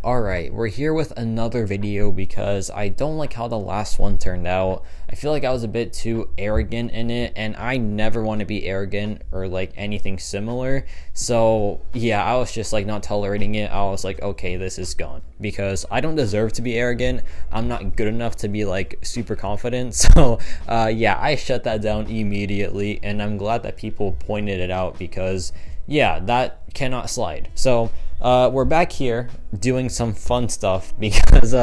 Alright, we're here with another video because I don't like how the last one turned out. I feel like I was a bit too arrogant in it, and I never want to be arrogant or like anything similar. So yeah, I was just like not tolerating it. I was like, okay, this is gone because I don't deserve to be arrogant. I'm not good enough to be like super confident. So yeah, I shut that down immediately, and I'm glad that people pointed it out because yeah, that cannot slide. So we're back here doing some fun stuff because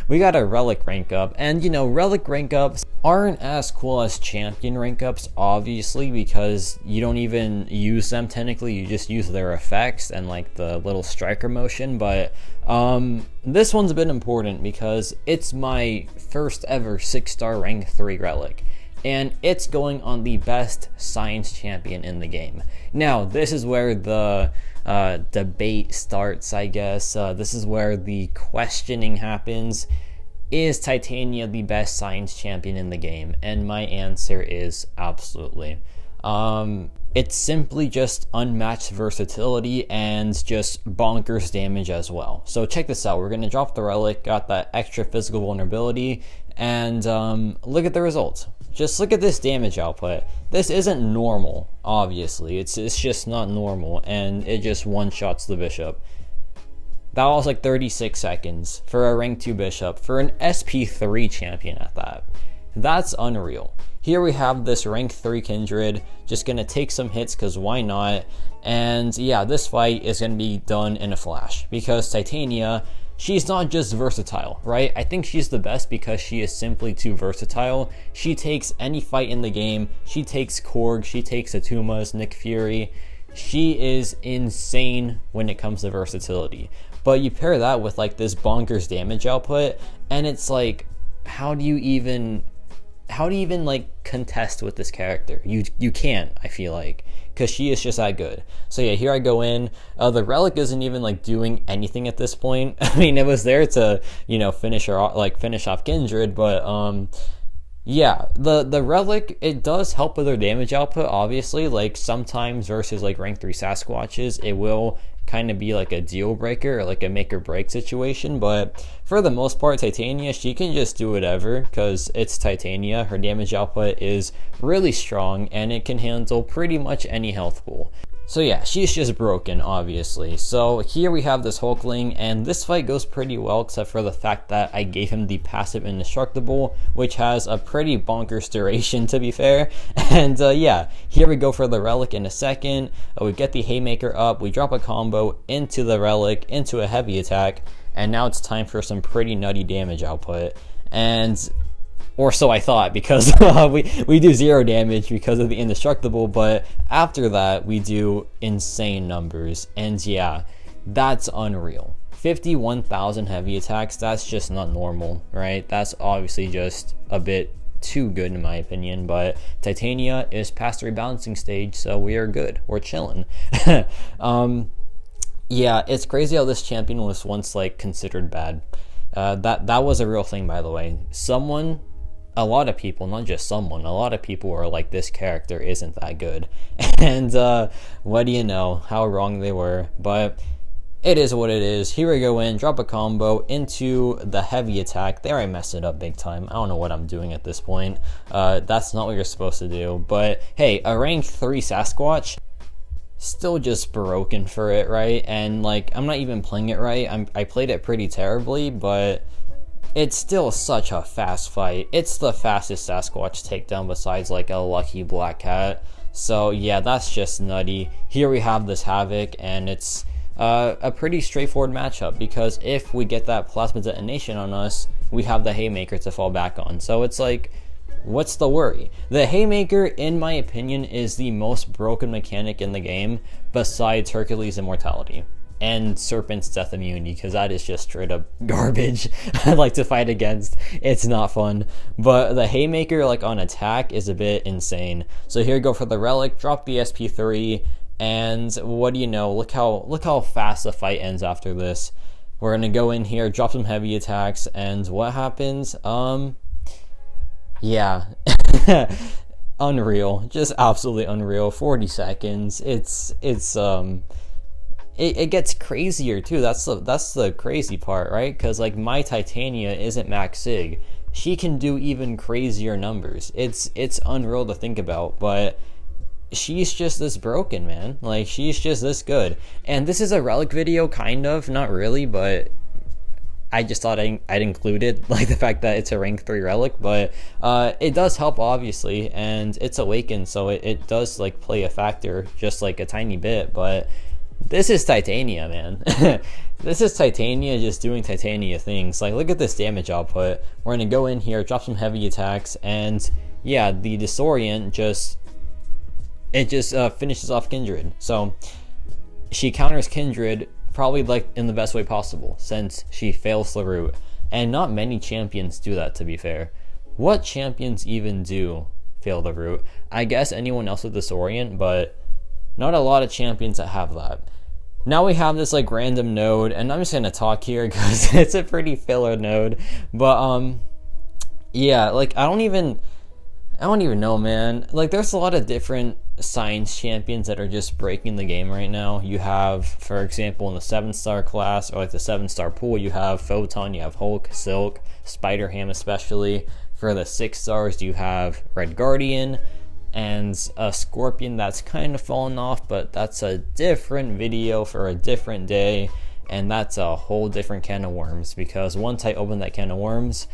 we got a relic rank up, and you know, relic rank ups aren't as cool as champion rank ups, obviously, because you don't even use them technically. You just use their effects and like the little striker motion. But this one's a bit important because it's my first ever 6-star rank 3 relic, and it's going on the best science champion in the game. Now this is where the debate starts, I guess. This is where the questioning happens. Is Titania the best science champion in the game? And my answer is absolutely. It's simply just unmatched versatility and just bonkers damage as well. So check this out. We're going to drop the relic, got that extra physical vulnerability, and look at the results. Just look at this damage output. This isn't normal, obviously. It's just not normal, and it just one-shots the bishop. That was like 36 seconds for a rank 2 bishop, for an SP3 champion at that. That's unreal. Here we have this rank 3 kindred, just gonna take some hits because why not? And yeah, this fight is gonna be done in a flash because Titania, she's not just versatile, right? I think she's the best because she is simply too versatile. She takes any fight in the game. She takes Korg, she takes Atumas, Nick Fury. She is insane when it comes to versatility. But you pair that with like this bonkers damage output, and it's like, how do you even like contest with this character? You can't, I feel like, because she is just that good. So yeah, here I go in. The relic isn't even like doing anything at this point. I mean, it was there to, you know, finish off Kindred, but yeah, the relic, it does help with their damage output, obviously. Like sometimes versus like rank 3 Sasquatches, it will kind of be like a deal breaker or like a make or break situation, but for the most part, Titania, she can just do whatever because it's Titania. Her damage output is really strong and it can handle pretty much any health pool. So yeah, she's just broken, obviously. So here we have this Hulkling, and this fight goes pretty well except for the fact that I gave him the passive indestructible, which has a pretty bonkers duration, to be fair. And yeah, here we go for the relic in a second. We get the Haymaker up, we drop a combo into the relic, into a heavy attack, and now it's time for some pretty nutty damage output. And or so I thought, because we do 0 damage because of the indestructible, but after that we do insane numbers, and yeah, that's unreal. 51,000 heavy attacks, that's just not normal, right? That's obviously just a bit too good in my opinion, but Titania is past the rebalancing stage, so we are good, we're chilling. Yeah, it's crazy how this champion was once like considered bad. That was a real thing, by the way. A lot of people, not just someone, a lot of people were like, this character isn't that good. And what do you know, how wrong they were. But it is what it is. Here we go in, drop a combo into the heavy attack. There I messed it up big time. I don't know what I'm doing at this point. That's not what you're supposed to do. But hey, a rank 3 Sasquatch, still just broken for it, right? And like, I'm not even playing it right. I played it pretty terribly, but it's still such a fast fight. It's the fastest Sasquatch takedown besides like a lucky Black Cat. So yeah, that's just nutty. Here we have this Havoc, and it's a pretty straightforward matchup because if we get that plasma detonation on us, we have the Haymaker to fall back on. So it's like, what's the worry? The Haymaker, in my opinion, is the most broken mechanic in the game besides Hercules' Immortality and Serpent's Death Immunity, because that is just straight up garbage. I like to fight against. It's not fun. But the Haymaker, like on attack, is a bit insane. So here we go for the relic, drop the SP3, and what do you know? Look how fast the fight ends after this. We're gonna go in here, drop some heavy attacks, and what happens? Yeah. Unreal. Just absolutely unreal. 40 seconds. it gets crazier too. That's the crazy part, right? Because like my Titania isn't max sig. She can do even crazier numbers. It's unreal to think about, but she's just this broken, man. Like, she's just this good. And this is a relic video, kind of, not really, but I just thought I'd include it, like the fact that it's a rank 3 relic, but it does help, obviously, and it's awakened, so it does like play a factor, just like a tiny bit. But this is Titania, man. This is Titania just doing Titania things. Like, look at this damage output. We're gonna go in here, drop some heavy attacks, and yeah, the disorient just finishes off Kindred. So she counters Kindred probably like in the best way possible, since she fails the root. And not many champions do that, to be fair. What champions even do fail the root? I guess anyone else with disorient, but not a lot of champions that have that. Now we have this like random node, and I'm just gonna talk here because it's a pretty filler node. But yeah, like I don't even know, man. Like, there's a lot of different science champions that are just breaking the game right now. You have, for example, in the 7-star class, or like the 7-star pool, you have Photon, you have Hulk, Silk, Spider-Ham especially. For the 6 stars, you have Red Guardian, and a Scorpion that's kind of fallen off, but that's a different video for a different day, and that's a whole different can of worms, because once I open that can of worms,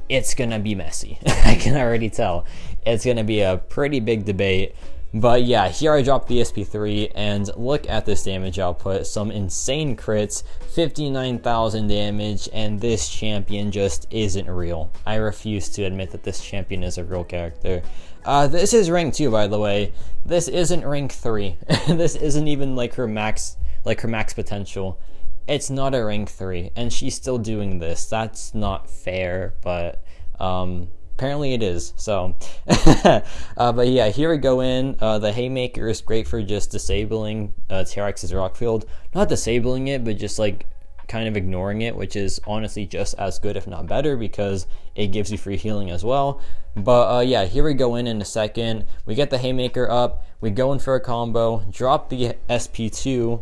it's gonna be messy. I can already tell. It's gonna be a pretty big debate. But yeah, here I dropped the SP3, and look at this damage output. Some insane crits, 59,000 damage, and this champion just isn't real. I refuse to admit that this champion is a real character. This is rank 2, by the way. This isn't rank 3. This isn't even like her max potential. It's not a rank 3, and she's still doing this. That's not fair, but apparently it is. So but yeah, here we go in. The Haymaker is great for just disabling Terax's rockfield. Not disabling it, but just like kind of ignoring it, which is honestly just as good, if not better, because it gives you free healing as well. But yeah, here we go in a second. We get the Haymaker up, we go in for a combo, drop the SP2,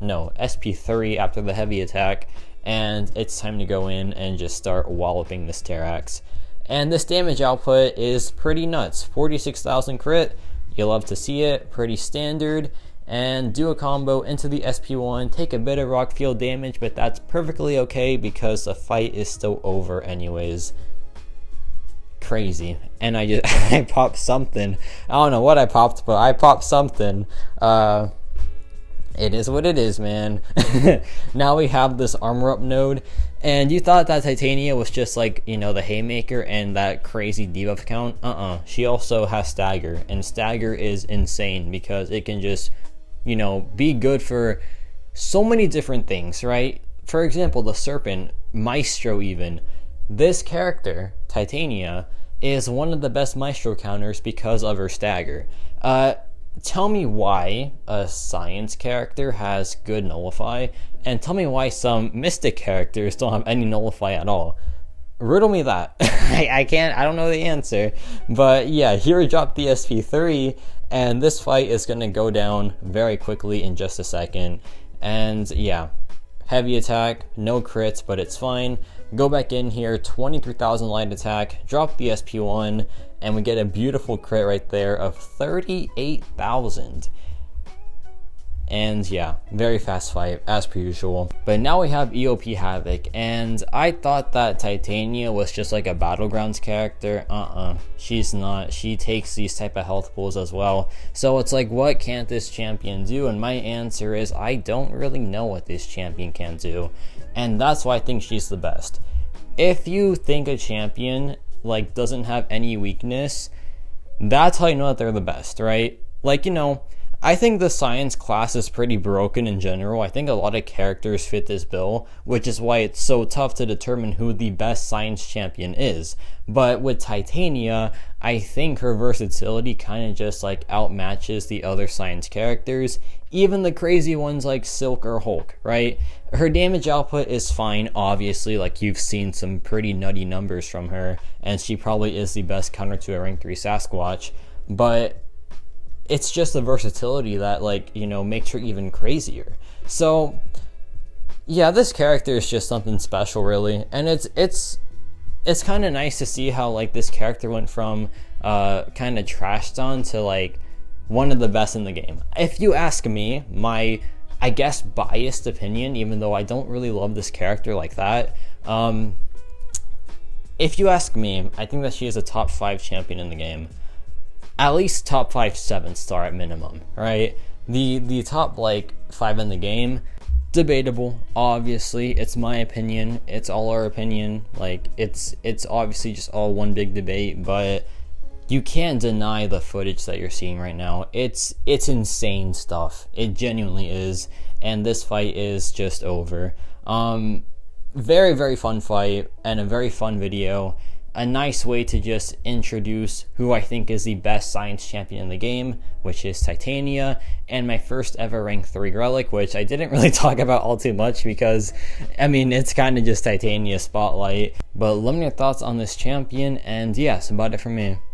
no, SP3 after the heavy attack, and it's time to go in and just start walloping this Terax. And this damage output is pretty nuts. 46,000 crit, you love to see it, pretty standard. And do a combo into the SP1, take a bit of rockfield damage, but that's perfectly okay because the fight is still over anyways. Crazy. And I popped something. I don't know what I popped, but I popped something. It is what it is, man. Now we have this armor up node, and you thought that Titania was just like, you know, the Haymaker and that crazy debuff count. She also has Stagger, and Stagger is insane because it can just, you know, be good for so many different things, right? For example, the Serpent, Maestro even. This character, Titania, is one of the best Maestro counters because of her Stagger. Tell me why a science character has good nullify, and tell me why some mystic characters don't have any nullify at all. Riddle me that. I don't know the answer. But yeah, here we drop the SP3, and this fight is going to go down very quickly in just a second. And yeah, heavy attack, no crits, but it's fine. Go back in here, 23,000 light attack, drop the SP1, and we get a beautiful crit right there of 38,000. And yeah, very fast fight as per usual. But now we have EOP Havoc, and I thought that Titania was just like a Battlegrounds character. She's not. She takes these type of health pools as well. So it's like, what can't this champion do? And my answer is, I don't really know what this champion can do. And that's why I think she's the best. If you think a champion like doesn't have any weakness, that's how you know that they're the best, right? Like, you know, I think the science class is pretty broken in general. I think a lot of characters fit this bill, which is why it's so tough to determine who the best science champion is. But with Titania, I think her versatility kind of just like outmatches the other science characters, even the crazy ones like Silk or Hulk, right? Her damage output is fine, obviously, like you've seen some pretty nutty numbers from her, and she probably is the best counter to a rank 3 Sasquatch, but it's just the versatility that, like, you know, makes her even crazier. So yeah, this character is just something special, really. And it's kind of nice to see how, like, this character went from kind of trashed on to, like, one of the best in the game. If you ask me, my, I guess, biased opinion, even though I don't really love this character like that, if you ask me, I think that she is a top 5 champion in the game. At least top 5 7-star at minimum, right? The top, like, 5 in the game, debatable. Obviously, it's my opinion. It's all our opinion. Like, it's obviously just all one big debate, but you can't deny the footage that you're seeing right now. It's insane stuff. It genuinely is, and this fight is just over. Very, very fun fight and a very fun video. A nice way to just introduce who I think is the best science champion in the game, which is Titania, and my first ever rank 3 relic, which I didn't really talk about all too much because, I mean, it's kind of just Titania spotlight. But let me know your thoughts on this champion, and yeah, that's about it for me.